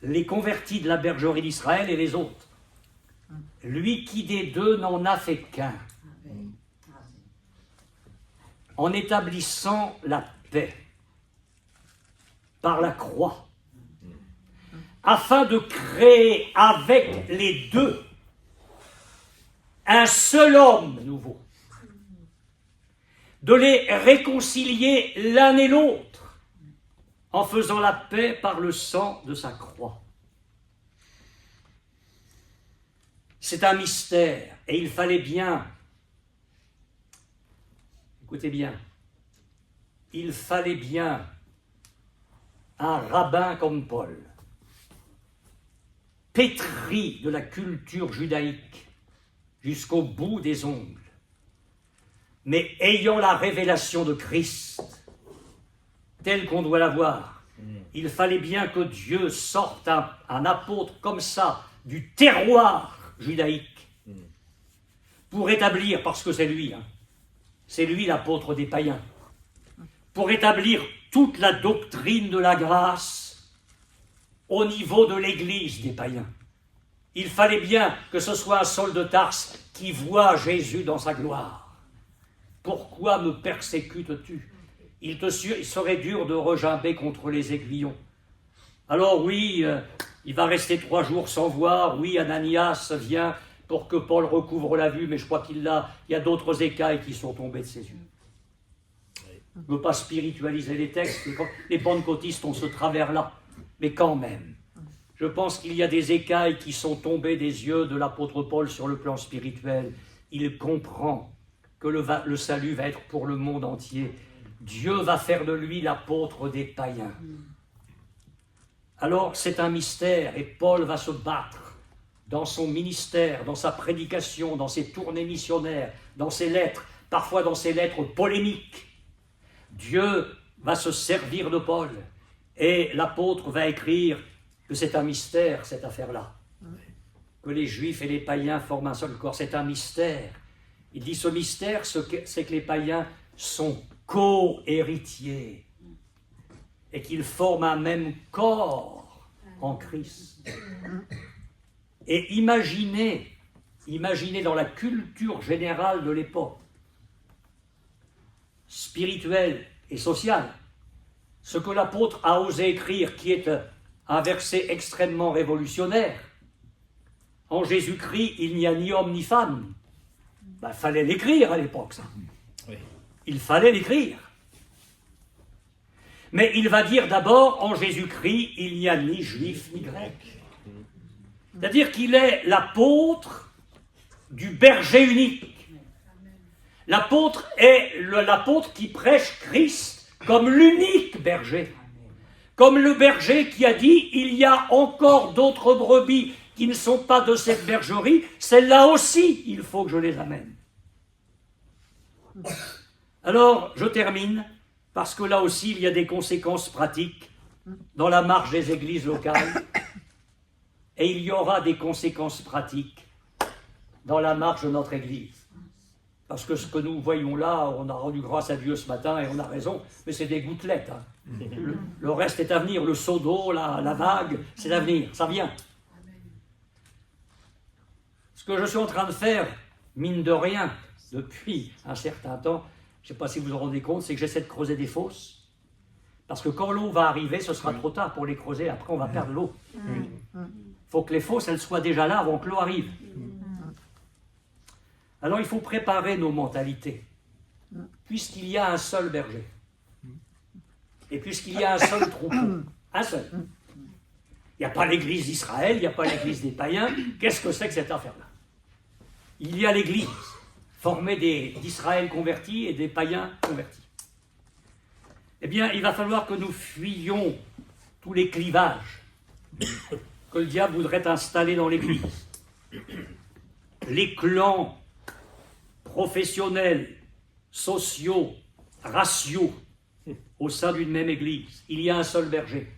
A: les convertis de la bergerie d'Israël et les autres, lui qui des deux n'en a fait qu'un, en établissant la paix par la croix, afin de créer avec les deux un seul homme nouveau, de les réconcilier l'un et l'autre, en faisant la paix par le sang de sa croix. C'est un mystère, et il fallait bien, écoutez bien, il fallait bien un rabbin comme Paul, pétri de la culture judaïque jusqu'au bout des ongles, mais ayant la révélation de Christ, telle qu'on doit la voir. Il fallait bien que Dieu sorte un apôtre comme ça, du terroir judaïque, pour établir, parce que c'est lui, c'est lui l'apôtre des païens, pour établir toute la doctrine de la grâce au niveau de l'Église des païens. Il fallait bien que ce soit un Saul de Tarse qui voit Jésus dans sa gloire. Pourquoi me persécutes-tu? Il serait dur de regimber contre les aiguillons. Alors oui, il va rester 3 jours sans voir. Oui, Ananias vient pour que Paul recouvre la vue, mais je crois il y a d'autres écailles qui sont tombées de ses yeux. Je ne veux pas spiritualiser les textes, les pentecôtistes ont ce travers-là. Mais quand même, je pense qu'il y a des écailles qui sont tombées des yeux de l'apôtre Paul sur le plan spirituel. Il comprend que le salut va être pour le monde entier. Dieu va faire de lui l'apôtre des païens. Alors c'est un mystère et Paul va se battre dans son ministère, dans sa prédication, dans ses tournées missionnaires, dans ses lettres, parfois dans ses lettres polémiques. Dieu va se servir de Paul et l'apôtre va écrire que c'est un mystère cette affaire-là, que les juifs et les païens forment un seul corps, c'est un mystère. Il dit ce mystère, c'est que les païens sont co-héritiers et qu'ils forment un même corps en Christ. Et imaginez dans la culture générale de l'époque, spirituelle et sociale, ce que l'apôtre a osé écrire, qui est un verset extrêmement révolutionnaire. En Jésus-Christ, il n'y a ni homme ni femme. Il fallait l'écrire à l'époque, ça. Oui. Il fallait l'écrire. Mais il va dire d'abord, en Jésus-Christ, il n'y a ni juif ni grec. C'est-à-dire qu'il est l'apôtre du berger unique. L'apôtre est l'apôtre qui prêche Christ comme l'unique berger. Comme le berger qui a dit, il y a encore d'autres brebis qui ne sont pas de cette bergerie, celles-là aussi, il faut que je les amène. Alors, je termine, parce que là aussi, il y a des conséquences pratiques dans la marche des églises locales, et il y aura des conséquences pratiques dans la marche de notre église. Parce que ce que nous voyons là, on a rendu grâce à Dieu ce matin, et on a raison, mais c'est des gouttelettes. Hein. Le reste est à venir, le seau d'eau, la vague, c'est à venir, ça vient. Ce que je suis en train de faire, mine de rien, depuis un certain temps, je ne sais pas si vous vous rendez compte, c'est que j'essaie de creuser des fosses. Parce que quand l'eau va arriver, ce sera trop tard pour les creuser, après on va perdre l'eau. Il faut que les fosses, elles soient déjà là avant que l'eau arrive. Alors il faut préparer nos mentalités, puisqu'il y a un seul berger, et puisqu'il y a un seul troupeau, un seul. Il n'y a pas l'église d'Israël, il n'y a pas l'église des païens. Qu'est-ce que c'est que cette affaire-là? Il y a l'église, formée d'Israël convertis et des païens convertis. Eh bien, il va falloir que nous fuyions tous les clivages que le diable voudrait installer dans l'église. Les clans professionnels, sociaux, raciaux au sein d'une même église. Il y a un seul berger.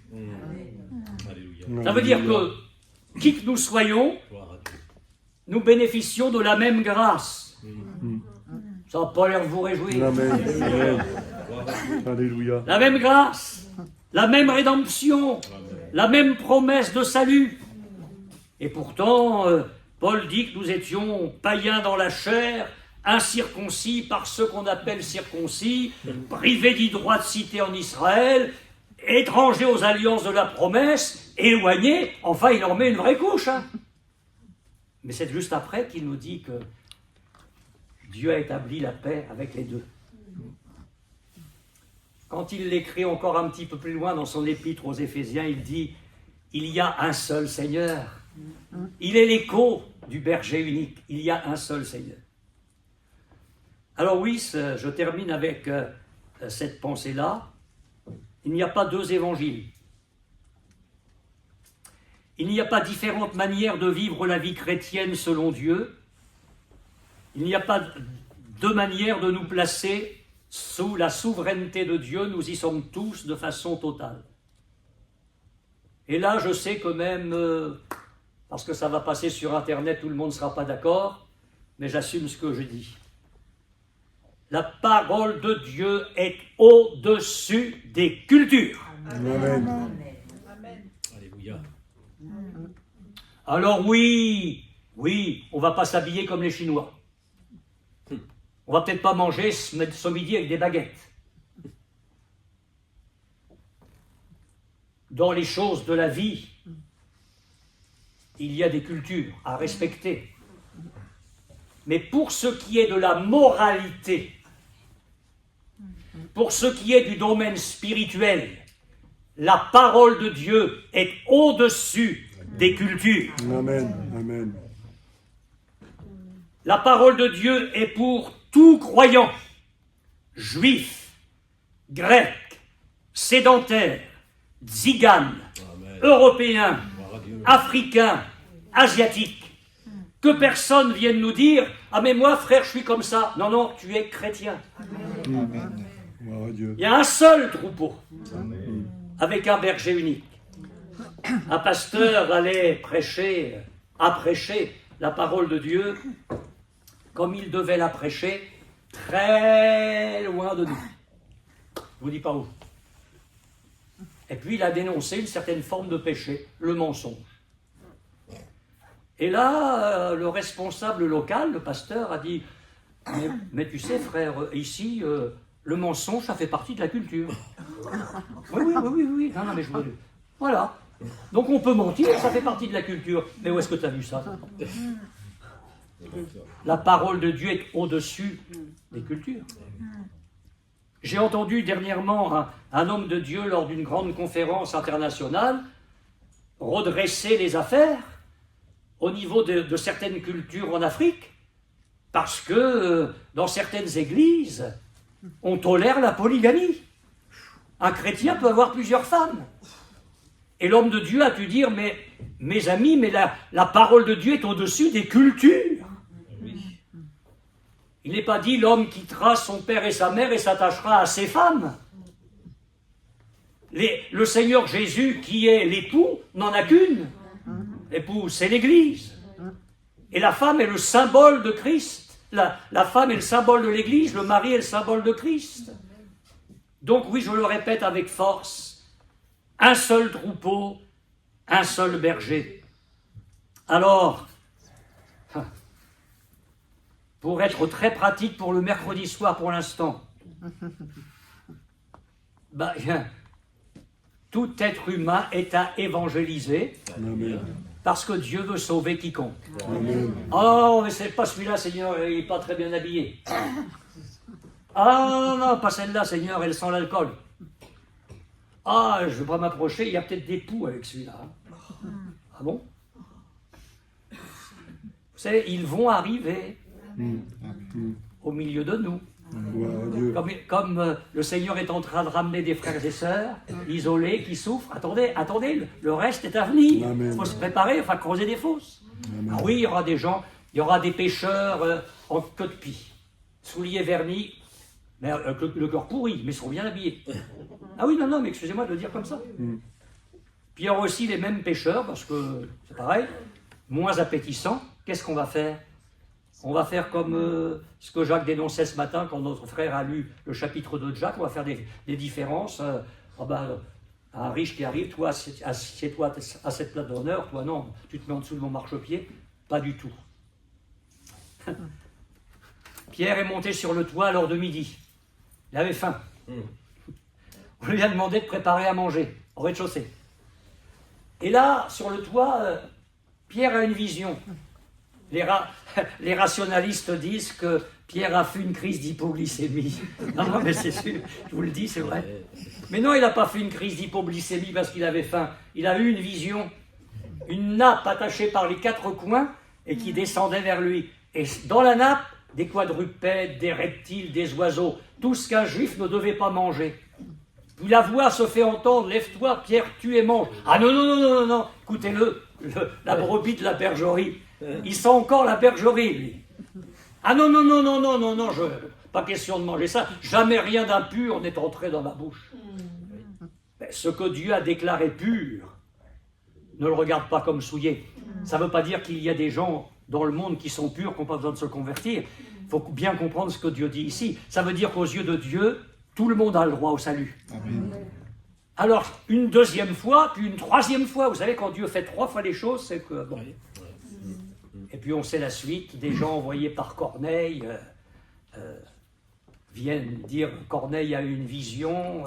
A: Ça veut dire que, qui que nous soyons, nous bénéficions de la même grâce. Ça n'a pas l'air de vous réjouir.
B: Amen. Alléluia.
A: La même grâce, la même rédemption, la même promesse de salut. Et pourtant, Paul dit que nous étions païens dans la chair, incirconcis par ceux qu'on appelle circoncis, privés du droit de cité en Israël, étrangers aux alliances de la promesse, éloignés, enfin il en met une vraie couche. Hein. Mais c'est juste après qu'il nous dit que Dieu a établi la paix avec les deux. Quand il l'écrit encore un petit peu plus loin dans son épître aux Éphésiens, il dit « Il y a un seul Seigneur ». Il est l'écho du berger unique. Il y a un seul Seigneur. Alors oui, je termine avec cette pensée-là. Il n'y a pas deux évangiles. Il n'y a pas différentes manières de vivre la vie chrétienne selon Dieu. Il n'y a pas deux manières de nous placer sous la souveraineté de Dieu. Nous y sommes tous de façon totale. Et là, je sais que même, parce que ça va passer sur Internet, tout le monde ne sera pas d'accord, mais j'assume ce que je dis. La parole de Dieu est au-dessus des cultures.
B: Amen.
E: Amen.
B: Alléluia.
A: Alors oui, on ne va pas s'habiller comme les Chinois. On ne va peut-être pas manger ce midi avec des baguettes. Dans les choses de la vie, il y a des cultures à respecter. Mais pour ce qui est de la moralité, pour ce qui est du domaine spirituel, la parole de Dieu est au-dessus des cultures.
B: Amen. Amen.
A: La parole de Dieu est pour tout croyant, juif, Grecs, sédentaires, tziganes, Européens, Africains, Asiatiques. Que personne vienne nous dire « Ah mais moi frère, je suis comme ça ». Non, non, tu es chrétien. Il y a un seul troupeau, avec un berger unique. Un pasteur allait prêcher, a prêché la parole de Dieu comme il devait la prêcher, très loin de nous. Je ne vous dis pas où. Et puis il a dénoncé une certaine forme de péché, le mensonge. Et là, le responsable local, le pasteur, a dit « Mais tu sais frère, ici, le mensonge, ça fait partie de la culture. » Oui. Non, mais je veux dire. Voilà. Donc on peut mentir, ça fait partie de la culture. Mais où est-ce que tu as vu ça? La parole de Dieu est au-dessus des cultures. J'ai entendu dernièrement un homme de Dieu, lors d'une grande conférence internationale, redresser les affaires au niveau de certaines cultures en Afrique, parce que dans certaines églises, on tolère la polygamie. Un chrétien peut avoir plusieurs femmes. Et l'homme de Dieu a dû dire, mais mes amis, mais la parole de Dieu est au-dessus des cultures. Il n'est pas dit l'homme quittera son père et sa mère et s'attachera à ses femmes. Le Seigneur Jésus, qui est l'époux, n'en a qu'une. L'époux, c'est l'Église. Et la femme est le symbole de Christ. La femme est le symbole de l'Église, le mari est le symbole de Christ. Donc oui, je le répète avec force, un seul troupeau, un seul berger. Alors, pour être très pratique pour le mercredi soir pour l'instant, tout être humain est à évangéliser. Amen. Parce que Dieu veut sauver quiconque. Amen. Oh, mais c'est pas celui-là, Seigneur, il n'est pas très bien habillé. Ah non, pas celle-là, Seigneur, elle sent l'alcool. Ah, je ne veux pas m'approcher, il y a peut-être des poux avec celui-là. Ah bon? Vous savez, ils vont arriver au milieu de nous. Comme le Seigneur est en train de ramener des frères et sœurs isolés qui souffrent. Attendez, le reste est à venir. Il faut se préparer, enfin creuser des fosses. Ah oui, il y aura des gens, il y aura des pêcheurs en queue de pie, souliers vernis, mais le cœur pourri, mais ils seront bien habillés. Ah oui, non, mais excusez-moi de le dire comme ça. Puis il y aura aussi les mêmes pêcheurs, parce que c'est pareil, moins appétissants. Qu'est-ce qu'on va faire? On va faire comme ce que Jacques dénonçait ce matin quand notre frère a lu le chapitre 2 de Jacques. On va faire des différences. Un riche qui arrive, toi, assieds-toi à cette plate d'honneur. Toi, non, tu te mets en dessous de mon marchepied. Pas du tout. Pierre est monté sur le toit à l'heure de midi. Il avait faim. On lui a demandé de préparer à manger au rez-de-chaussée. Et là, sur le toit, Pierre a une vision. Les rationalistes disent que Pierre a fait une crise d'hypoglycémie. Non, mais c'est sûr, je vous le dis, c'est vrai. Mais non, il n'a pas fait une crise d'hypoglycémie parce qu'il avait faim. Il a eu une vision, une nappe attachée par les quatre coins et qui descendait vers lui. Et dans la nappe, des quadrupèdes, des reptiles, des oiseaux, tout ce qu'un juif ne devait pas manger. Puis la voix se fait entendre, lève-toi, Pierre, tue et mange. Ah non, écoutez-le, la brebis de la bergerie. Il sent encore la bergerie, lui. Ah non, pas question de manger ça. Jamais rien d'impur n'est entré dans ma bouche. Mais ce que Dieu a déclaré pur, ne le regarde pas comme souillé. Ça ne veut pas dire qu'il y a des gens dans le monde qui sont purs, qui n'ont pas besoin de se convertir. Il faut bien comprendre ce que Dieu dit ici. Ça veut dire qu'aux yeux de Dieu, tout le monde a le droit au salut. Amen. Alors, une deuxième fois, puis une troisième fois. Vous savez, quand Dieu fait 3 fois les choses, c'est que... Bon. Et puis on sait la suite, des gens envoyés par Corneille viennent dire Corneille a eu une vision,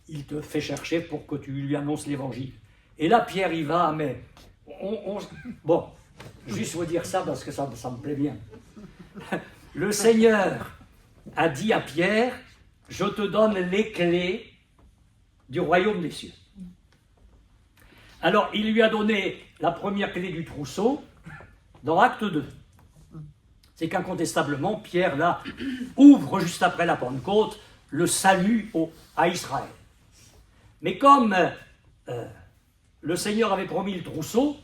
A: il te fait chercher pour que tu lui annonces l'évangile. Et là Pierre y va, mais bon, juste vous dire ça parce que ça me plaît bien. Le Seigneur a dit à Pierre, je te donne les clés du royaume des cieux. Alors il lui a donné la première clé du trousseau, dans Acte 2, c'est qu'incontestablement, Pierre, là, ouvre juste après la Pentecôte, le salut à Israël. Mais comme le Seigneur avait promis le trousseau,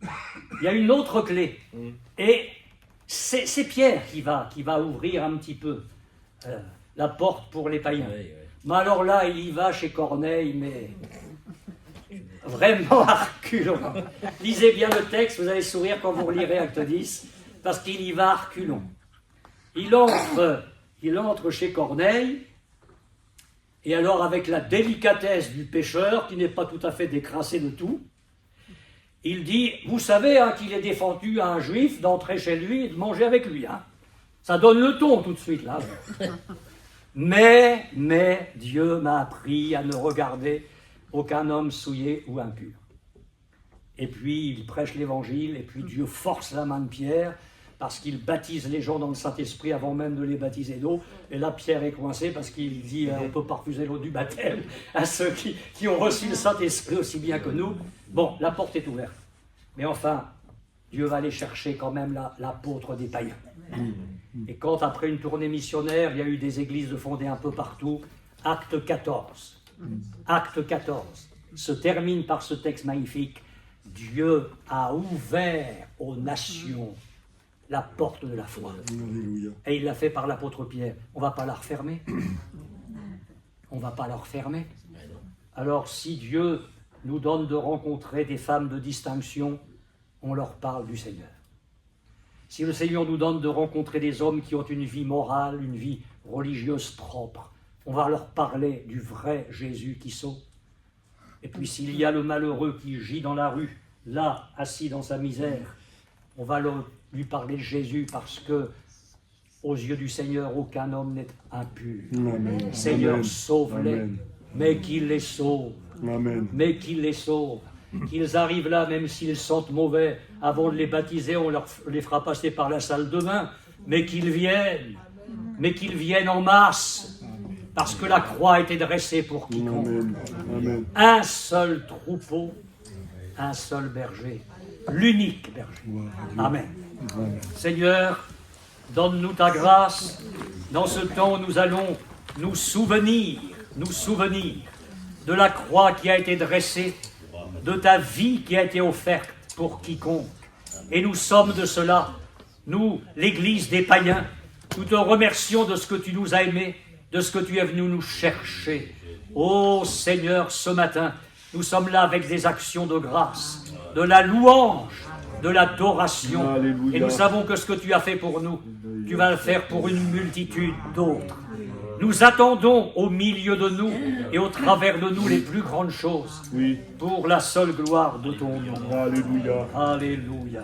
A: il y a une autre clé. Et c'est Pierre qui va ouvrir un petit peu la porte pour les païens. Mais alors là, il y va chez Corneille, mais vraiment à reculons. Lisez bien le texte, vous allez sourire quand vous relirez Acte 10, parce qu'il y va à reculons. Il entre chez Corneille, et alors avec la délicatesse du pêcheur, qui n'est pas tout à fait décrassé de tout, il dit, vous savez qu'il est défendu à un juif d'entrer chez lui et de manger avec lui. Ça donne le ton tout de suite, là. Mais Dieu m'a appris à ne regarder aucun homme souillé ou impur. Et puis il prêche l'évangile, et puis Dieu force la main de Pierre, parce qu'il baptise les gens dans le Saint-Esprit avant même de les baptiser d'eau. Et là, Pierre est coincé parce qu'il dit on ne peut pas refuser l'eau du baptême à ceux qui ont reçu le Saint-Esprit aussi bien que nous. Bon, la porte est ouverte. Mais enfin, Dieu va aller chercher quand même l'apôtre des païens. Et quand, après une tournée missionnaire, il y a eu des églises fondées un peu partout, Acte 14 se termine par ce texte magnifique. Dieu a ouvert aux nations la porte de la foi. Et il l'a fait par l'apôtre Pierre. On ne va pas la refermer. On ne va pas la refermer. Alors si Dieu nous donne de rencontrer des femmes de distinction, on leur parle du Seigneur. Si le Seigneur nous donne de rencontrer des hommes qui ont une vie morale, une vie religieuse propre, on va leur parler du vrai Jésus qui sauve. Et puis s'il y a le malheureux qui gît dans la rue, là, assis dans sa misère, on va lui parler de Jésus parce que, aux yeux du Seigneur, aucun homme n'est impur.
E: Amen.
A: Seigneur, sauve-les,
E: Amen.
A: mais qu'il les sauve.
E: Amen.
A: Mais qu'il les sauve. Qu'ils arrivent là, même s'ils sentent mauvais, avant de les baptiser, on les fera passer par la salle de bain, mais qu'ils viennent en masse, parce que la croix a été dressée pour quiconque.
E: Amen. Amen.
A: Un seul troupeau, un seul berger, l'unique berger. Amen. Seigneur, donne-nous ta grâce dans ce temps où nous allons nous souvenir de la croix qui a été dressée, de ta vie qui a été offerte pour quiconque. Et nous sommes de cela, nous, l'Église des païens, nous te remercions de ce que tu nous as aimés, de ce que tu es venu nous chercher. Ô Seigneur, ce matin, nous sommes là avec des actions de grâce, de la louange, de l'adoration.
E: Alléluia.
A: Et nous savons que ce que tu as fait pour nous, tu vas le faire pour une multitude d'autres. Nous attendons au milieu de nous et au travers de nous les plus grandes choses,
E: Oui.
A: pour la seule gloire de ton nom.
E: Alléluia.
A: Alléluia.